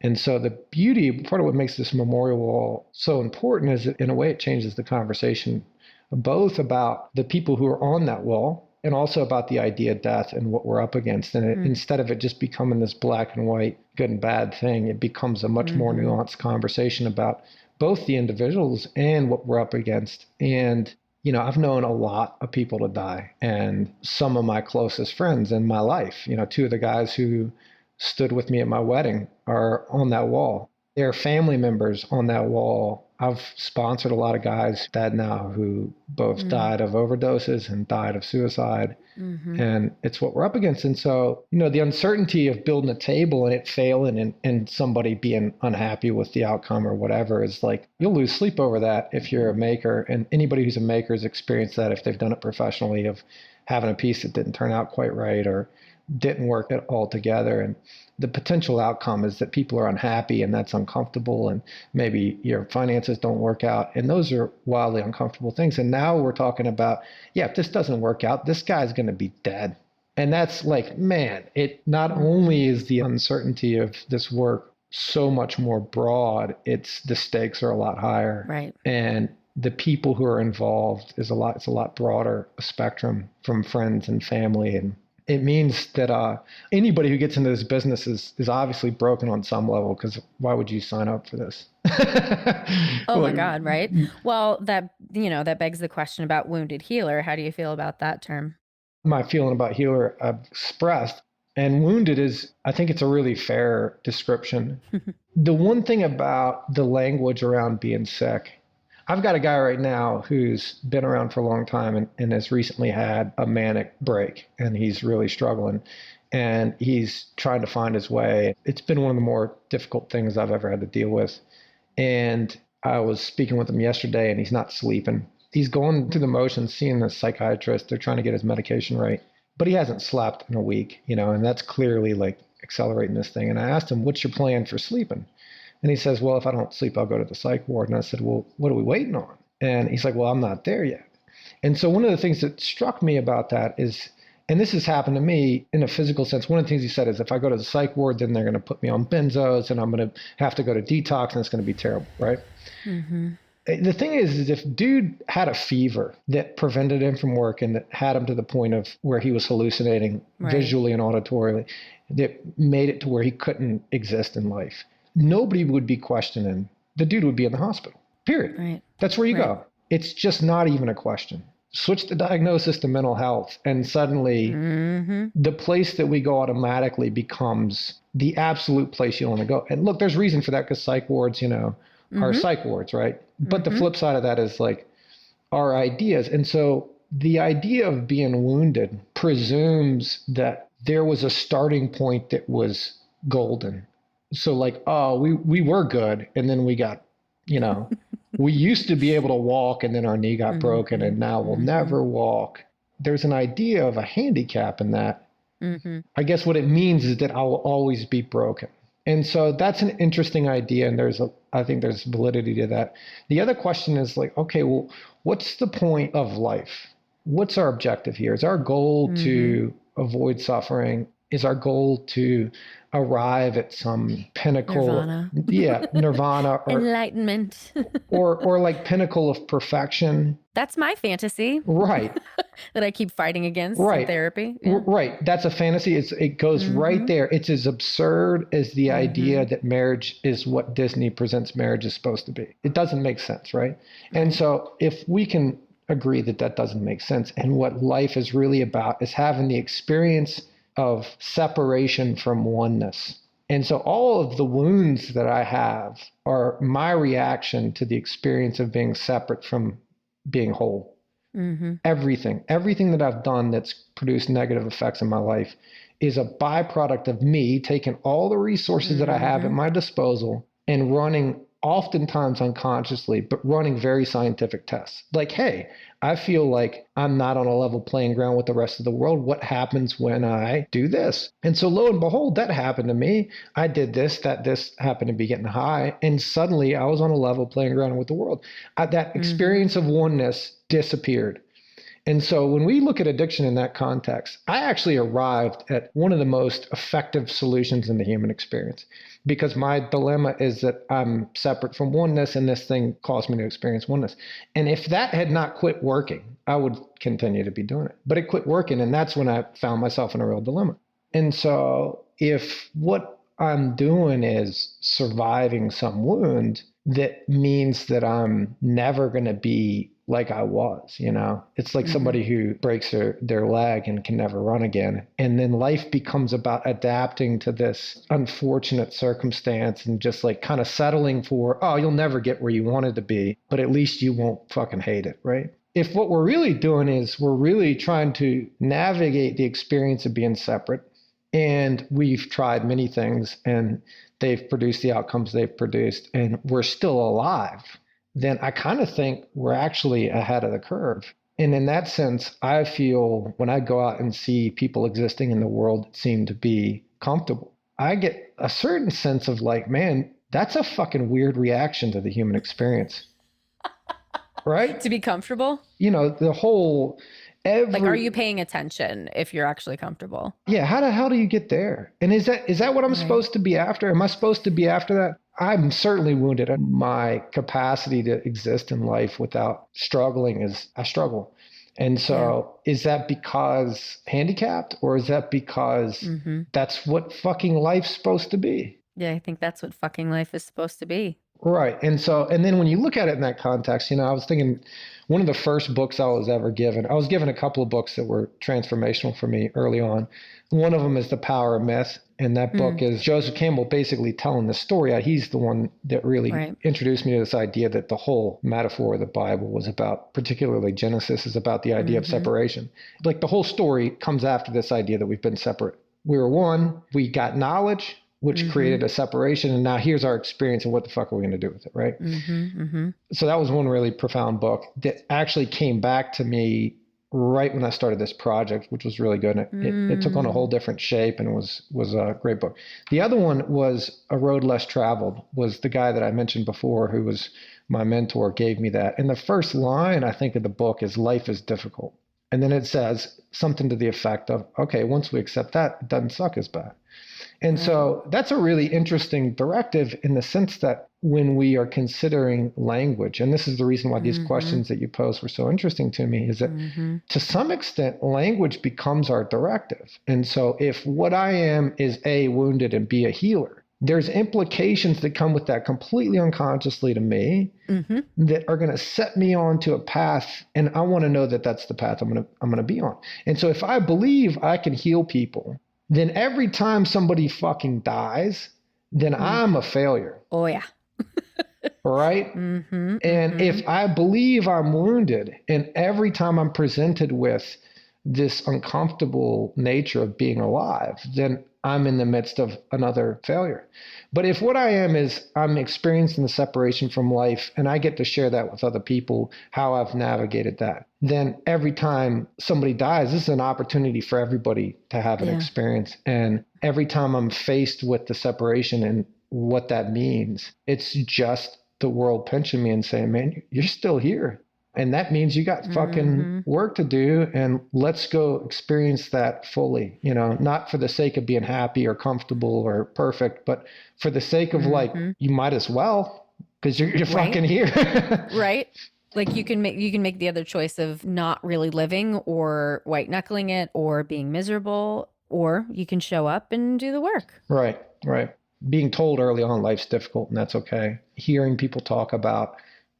And so the beauty, part of what makes this memorial wall so important is that in a way it changes the conversation, both about the people who are on that wall and also about the idea of death and what we're up against. And instead of it just becoming this black and white, good and bad thing, it becomes a much more nuanced conversation about both the individuals and what we're up against. And, I've known a lot of people to die, and some of my closest friends in my life, two of the guys who stood with me at my wedding are on that wall. There are family members on that wall. I've sponsored a lot of guys dead now who both died of overdoses and died of suicide. And it's what we're up against. And so, the uncertainty of building a table and it failing and somebody being unhappy with the outcome or whatever is like, you'll lose sleep over that if you're a maker. And anybody who's a maker has experienced that if they've done it professionally, of having a piece that didn't turn out quite right or didn't work at all together. And the potential outcome is that people are unhappy, and that's uncomfortable, and maybe your finances don't work out. And those are wildly uncomfortable things. And now we're talking about, if this doesn't work out, this guy's going to be dead. And that's like, man, it not only is the uncertainty of this work so much more broad, it's the stakes are a lot higher. Right. And the people who are involved it's a lot broader a spectrum, from friends and family. And it means that anybody who gets into this business is obviously broken on some level, because why would you sign up for this? Oh my God, right? Well, that begs the question about wounded healer. How do you feel about that term? My feeling about healer I've expressed, and wounded I think it's a really fair description. The one thing about the language around being sick, I've got a guy right now who's been around for a long time and has recently had a manic break, and he's really struggling, and he's trying to find his way. It's been one of the more difficult things I've ever had to deal with. And I was speaking with him yesterday, and he's not sleeping. He's going through the motions, seeing a psychiatrist. They're trying to get his medication right, but he hasn't slept in a week, and that's clearly like accelerating this thing. And I asked him, what's your plan for sleeping? And he says, well, if I don't sleep, I'll go to the psych ward. And I said, well, what are we waiting on? And he's like, well, I'm not there yet. And so one of the things that struck me about that is, and this has happened to me in a physical sense, one of the things he said is, if I go to the psych ward, then they're going to put me on benzos, and I'm going to have to go to detox, and it's going to be terrible, right? The thing is if dude had a fever that prevented him from work and that had him to the point of where he was hallucinating visually and auditorily, that made it to where he couldn't exist in life, nobody would be questioning. The dude would be in the hospital, period. Right. That's where you go. It's just not even a question. Switch the diagnosis to mental health, and suddenly the place that we go automatically becomes the absolute place you want to go. And look, there's reason for that, because psych wards, are psych wards, right? But the flip side of that is like our ideas. And so the idea of being wounded presumes that there was a starting point that was golden. So like, oh, we were good, and then we got, we used to be able to walk, and then our knee got broken, and now we'll never walk. There's an idea of a handicap in that. I guess what it means is that I will always be broken. And so that's an interesting idea, and I think there's validity to that. The other question is like, okay, well, what's the point of life? What's our objective here? Is our goal to avoid suffering? Is our goal to arrive at some pinnacle? Nirvana. Nirvana. Or, enlightenment. or like pinnacle of perfection. That's my fantasy. Right. That I keep fighting against in therapy. Yeah. Right. That's a fantasy. It goes right there. It's as absurd as the idea that marriage is what Disney presents marriage is supposed to be. It doesn't make sense, right? And so if we can agree that doesn't make sense, and what life is really about is having the experience of separation from oneness. And so all of the wounds that I have are my reaction to the experience of being separate from being whole. Everything that I've done that's produced negative effects in my life is a byproduct of me taking all the resources that I have at my disposal and running, oftentimes unconsciously, but running very scientific tests. Like, hey, I feel like I'm not on a level playing ground with the rest of the world. What happens when I do this? And so lo and behold, that happened to me. I did this happened to be getting high. And suddenly I was on a level playing ground with the world. That experience of oneness disappeared. And so when we look at addiction in that context, I actually arrived at one of the most effective solutions in the human experience, because my dilemma is that I'm separate from oneness, and this thing caused me to experience oneness. And if that had not quit working, I would continue to be doing it. But it quit working, and that's when I found myself in a real dilemma. And so if what I'm doing is surviving some wound that means that I'm never going to be like I was, you know? It's like somebody who breaks their leg and can never run again. And then life becomes about adapting to this unfortunate circumstance and just like kind of settling for, oh, you'll never get where you wanted to be, but at least you won't fucking hate it, right? If what we're really doing is we're really trying to navigate the experience of being separate, and we've tried many things and they've produced the outcomes they've produced, and we're still alive, then I kind of think we're actually ahead of the curve. And in that sense, I feel when I go out and see people existing in the world that seem to be comfortable, I get a certain sense of like, man, that's a fucking weird reaction to the human experience. Right? To be comfortable? You know, the whole... Like, are you paying attention if you're actually comfortable? Yeah. How the hell do you get there? And is that what I'm supposed to be after? Am I supposed to be after that? I'm certainly wounded. My capacity to exist in life without struggling is I struggle. And so is that because handicapped, or is that because that's what fucking life's supposed to be? Yeah, I think that's what fucking life is supposed to be. Right. And then when you look at it in that context, you know, I was thinking one of the first books I was ever given, I was given a couple of books that were transformational for me early on. One of them is The Power of Myth. And that book is Joseph Campbell basically telling the story. He's the one that really introduced me to this idea that the whole metaphor of the Bible was about, particularly Genesis, is about the idea of separation. Like the whole story comes after this idea that we've been separate. We were one, we got knowledge, which created a separation. And now here's our experience, and what the fuck are we going to do with it, right? So that was one really profound book that actually came back to me right when I started this project, which was really good. It took on a whole different shape, and was a great book. The other one was A Road Less Traveled, was the guy that I mentioned before, who was my mentor, gave me that. And the first line, I think, of the book is, life is difficult. And then it says something to the effect of, okay, once we accept that, it doesn't suck as bad. And so that's a really interesting directive in the sense that when we are considering language, and this is the reason why these questions that you posed were so interesting to me, is that to some extent, language becomes our directive. And so if what I am is A, wounded, and B, a healer, there's implications that come with that completely unconsciously to me that are going to set me onto a path. And I want to know that that's the path I'm going to be on. And so if I believe I can heal people, then every time somebody fucking dies, then I'm a failure. Oh, yeah. Right? And if I believe I'm wounded, and every time I'm presented with this uncomfortable nature of being alive, then I'm in the midst of another failure. But if what I am is I'm experiencing the separation from life, and I get to share that with other people, how I've navigated that, then every time somebody dies, this is an opportunity for everybody to have an experience. And every time I'm faced with the separation and what that means, it's just the world pinching me and saying, man, you're still here. And that means you got fucking work to do, and let's go experience that fully, you know, not for the sake of being happy or comfortable or perfect, but for the sake of like, you might as well, because you're fucking here. Right. Like you can make the other choice of not really living, or white knuckling it, or being miserable, or you can show up and do the work. Right. Being told early on life's difficult, and that's okay. Hearing people talk about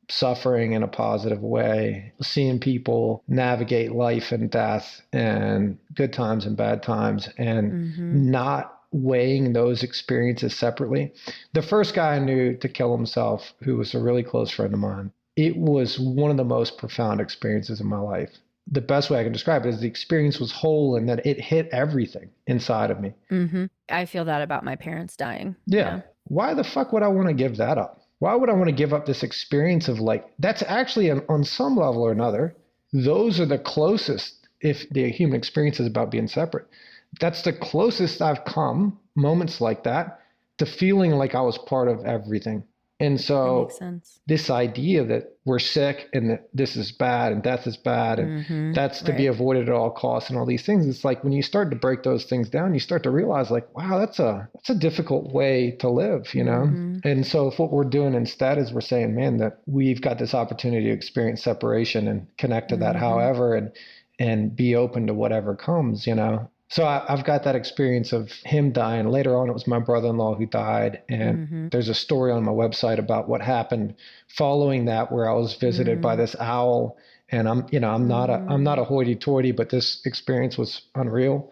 suffering in a positive way, seeing people navigate life and death and good times and bad times, and not weighing those experiences separately. The first guy I knew to kill himself, who was a really close friend of mine, it was one of the most profound experiences in my life. The best way I can describe it is the experience was whole, and that it hit everything inside of me. I feel that about my parents dying. Yeah. Why the fuck would I want to give that up? Why would I want to give up this experience of like, that's actually on some level or another, those are the closest, if the human experience is about being separate, that's the closest I've come, moments like that, to feeling like I was part of everything. And so that makes sense. This idea that we're sick and that this is bad and death is bad and that's to be avoided at all costs and all these things, it's like when you start to break those things down, you start to realize like, wow, that's a difficult way to live, you know? And so if what we're doing instead is we're saying, man, that we've got this opportunity to experience separation and connect to that however, and be open to whatever comes, you know? So I've got that experience of him dying. Later on, it was my brother-in-law who died. And there's a story on my website about what happened following that, where I was visited by this owl. And I'm not a hoity-toity, but this experience was unreal.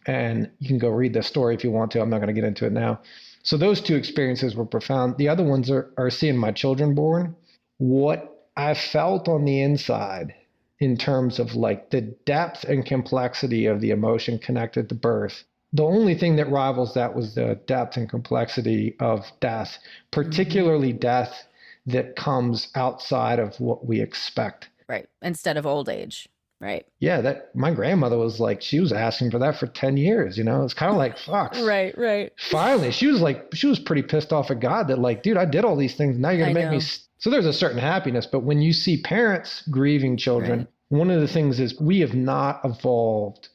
And you can go read the story if you want to. I'm not going to get into it now. So those two experiences were profound. The other ones are seeing my children born. What I felt on the inside in terms of like the depth and complexity of the emotion connected to birth. The only thing that rivals that was the depth and complexity of death, particularly death that comes outside of what we expect. Right. Instead of old age. Right. Yeah, that my grandmother was like, she was asking for that for 10 years, It's kind of like, fuck. Right. Finally, she was pretty pissed off at God that like, dude, I did all these things. Now you're going to make me. So there's a certain happiness. But when you see parents grieving children, one of the things is we have not evolved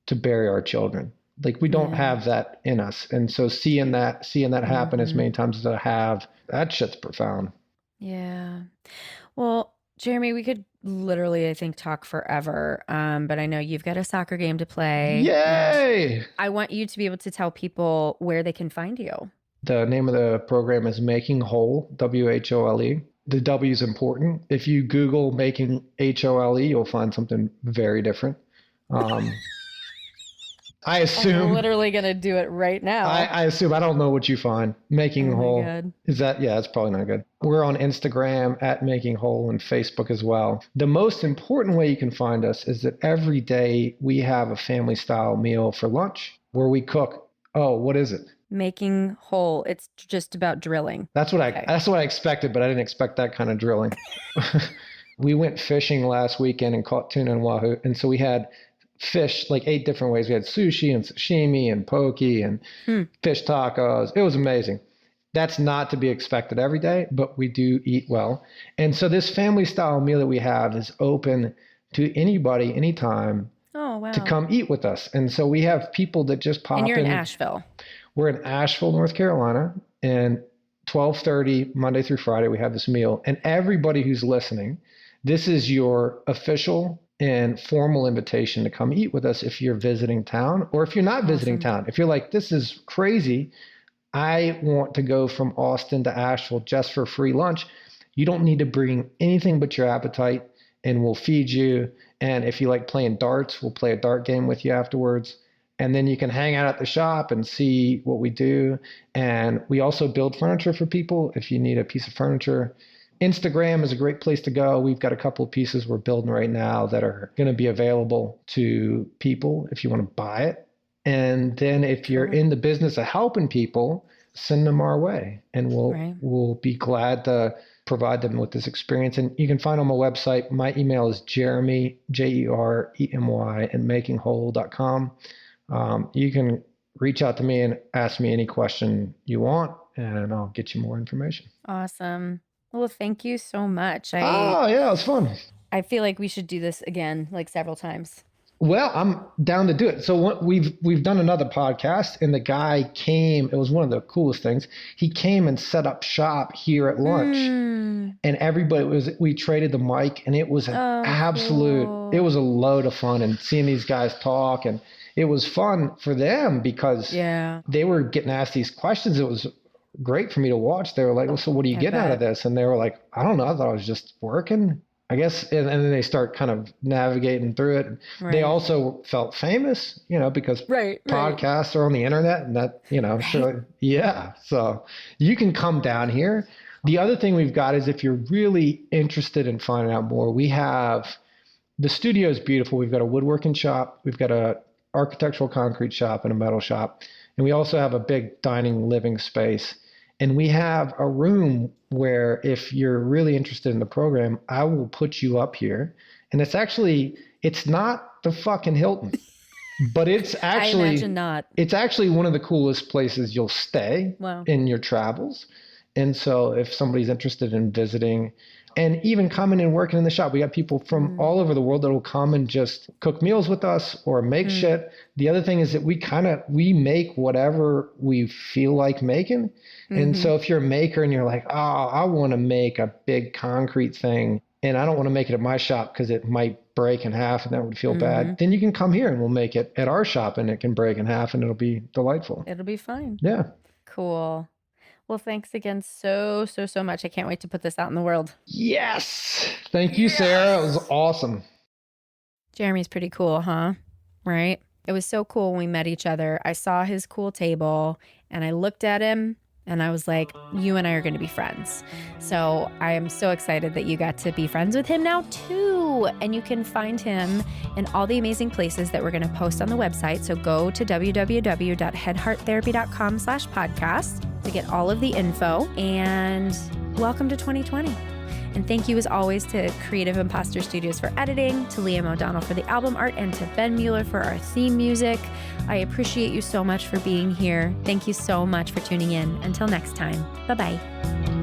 to bury our children. Like we don't have that in us. And so seeing that happen as many times as I have, that shit's profound. Yeah. Well, Jeremy, we could literally, I think, talk forever. But I know you've got a soccer game to play. Yay! I want you to be able to tell people where they can find you. The name of the program is Making Whole, WHOLE. The W is important. If you Google Making HOLE, you'll find something very different. I assume. I'm literally going to do it right now. I assume. I don't know what you find. Making Whole. God. Is that? Yeah, it's probably not good. We're on Instagram at Making Whole and Facebook as well. The most important way you can find us is that every day we have a family style meal for lunch where we cook. Oh, what is it? Making Whole. It's just about drilling. That's what I expected, but I didn't expect that kind of drilling. We went fishing last weekend and caught tuna and wahoo. And so we had fish like 8 different ways. We had sushi and sashimi and poke and fish tacos. It was amazing. That's not to be expected every day, but we do eat well. And so this family style meal that we have is open to anybody, anytime to come eat with us. And so we have people that just pop in. And you're in Asheville. We're in Asheville, North Carolina, and 12:30 Monday through Friday, we have this meal. And everybody who's listening, this is your official and formal invitation to come eat with us if you're visiting town, or if you're not visiting town. If you're like, this is crazy, I want to go from Austin to Asheville just for free lunch. You don't need to bring anything but your appetite, and we'll feed you. And if you like playing darts, we'll play a dart game with you afterwards. And then you can hang out at the shop and see what we do. And we also build furniture for people if you need a piece of furniture. Instagram is a great place to go. We've got a couple of pieces we're building right now that are going to be available to people if you want to buy it. And then if you're in the business of helping people, send them our way. And we'll be glad to provide them with this experience. And you can find on my website, my email is Jeremy, Jeremy, at makingwhole.com. You can reach out to me and ask me any question you want, and I'll get you more information. Awesome. Well, thank you so much. Yeah, it was fun. I feel like we should do this again, like several times. Well, I'm down to do it. So we've done another podcast, and the guy came. It was one of the coolest things. He came and set up shop here at lunch, and everybody we traded the mic, and it was an absolute. Cool. It was a load of fun, and seeing these guys talk, and it was fun for them because they were getting asked these questions. It was great for me to watch. They were like, well, so what are you getting out of this? And they were like, I don't know. I thought I was just working, I guess. And then they start kind of navigating through it. Right. They also felt famous, because podcasts are on the internet and that, so you can come down here. The other thing we've got is if you're really interested in finding out more, the studio is beautiful. We've got a woodworking shop. We've got a architectural concrete shop and a metal shop. And we also have a big dining living space. And we have a room where if you're really interested in the program, I will put you up here. And it's not the fucking Hilton, but it's actually, I imagine not. It's actually one of the coolest places you'll stay in your travels. And so if somebody's interested in visiting and even coming and working in the shop, we got people from all over the world that will come and just cook meals with us or make shit. The other thing is that we make whatever we feel like making. And so if you're a maker and you're like, oh, I want to make a big concrete thing and I don't want to make it at my shop because it might break in half and that would feel bad, then you can come here and we'll make it at our shop and it can break in half and it'll be delightful. It'll be fine. Yeah. Cool. Well, thanks again so much. I can't wait to put this out in the world. Yes. Thank you, Sarah. It was awesome. Jeremy's pretty cool, huh? Right? It was so cool when we met each other. I saw his cool table and I looked at him and I was like, you and I are going to be friends. So I am so excited that you got to be friends with him now too. And you can find him in all the amazing places that we're going to post on the website. So go to www.headhearttherapy.com/podcast to get all of the info, and welcome to 2020. And thank you as always to Creative Imposter Studios for editing, to Liam O'Donnell for the album art, and to Ben Mueller for our theme music. I appreciate you so much for being here. Thank you so much for tuning in. Until next time, bye-bye.